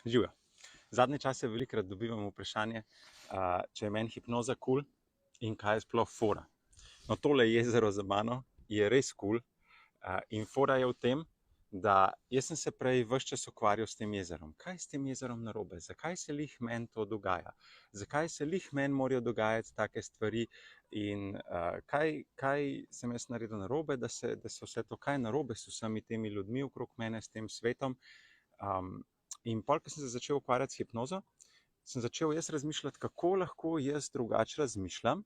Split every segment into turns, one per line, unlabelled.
Živijo. Zadnje čase velikokrat dobivam vprašanje, če je meni hipnoza kul in kaj je sploh fora. No, tole jezero za mano je res kul in fora je v tem, da jaz sem se prej ves čas ukvarjal s tem jezerom. Kaj je s tem jezerom narobe? Zakaj se lih meni to dogaja? Zakaj se lih meni morajo dogajati take stvari in kaj sem jaz naredil narobe, da se vse to, kaj narobe s vsemi temi ljudmi okrog mene, s tem svetom. In pol, ko sem se začel ukvarjati s hipnozo, sem začel jaz razmišljati, kako lahko jaz drugače razmišljam,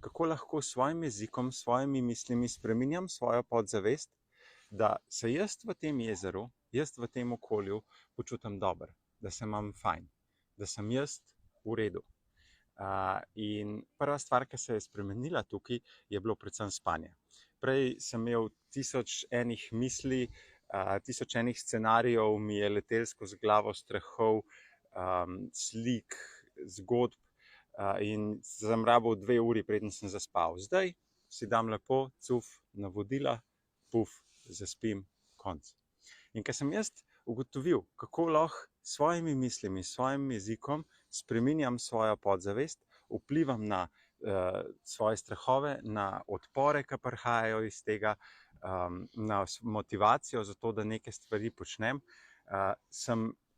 kako lahko s svojim jezikom, s svojimi mislimi spreminjam svojo podzavest, da se jaz v tem jezeru, jaz v tem okolju počutim dobro, da se imam fajn, da sem jaz v redu. In prva stvar, ki se je spremenila tukaj, je bilo predvsem spanje. Prej sem imel 1000 enih misli, 1000 enih scenarijev mi je letel skozi glavo, strahov, slik, zgodb, in sem rabil 2 uri, preden sem zaspal. Zdaj si dam lepo cuf navodila, puf, zaspim, konc. In ker sem jaz ugotovil, kako lahko s svojimi mislimi, s svojim jezikom spreminjam svojo podzavest, vplivam na svoje strahove, na odpore, ki prihajajo iz tega, na motivacijo za to, da neke stvari počnem,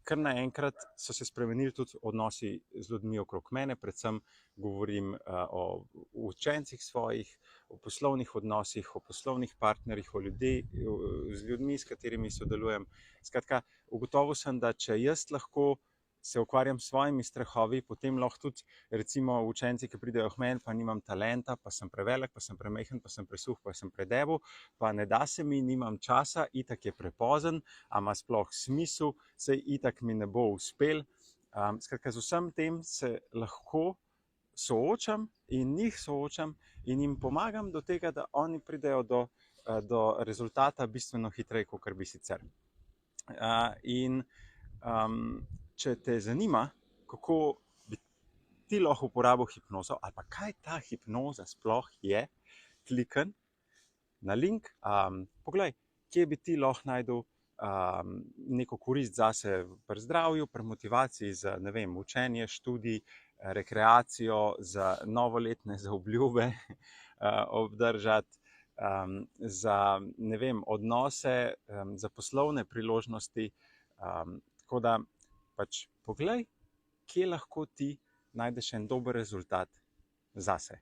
kar naenkrat so se spremenili tudi odnosi z ljudmi okrog mene, predvsem govorim o učencih svojih, o poslovnih odnosih, o poslovnih partnerjih, z ljudmi, s katerimi sodelujem. Skratka, ugotovil sem, da če jaz lahko se ukvarjam s svojimi strahovi, potem lahko tudi recimo učenci, ki pridejo k meni, pa nimam talenta, pa sem prevelik, pa sem premajhen, pa sem presuh, pa sem predebel, pa ne da se mi, nimam časa, itak je prepozen, a ima sploh smisel, saj itak mi ne bo uspel. Skratka, z vsem tem se lahko soočam in njih soočam in jim pomagam do tega, da oni pridejo do rezultata bistveno hitreje, kot bi sicer. Če te zanima, kako bi ti lahko uporabil hipnozo, ali pa kaj ta hipnoza sploh je, klikni na link, poglej, kje bi ti lahko najdel neko korist zase pri zdravju, pri motivaciji za, ne vem, učenje, študij, rekreacijo, za novoletne zaobljube obdržati, za, ne vem, odnose, za poslovne priložnosti, tako da pač poglej, kje lahko ti najdeš en dober rezultat zase.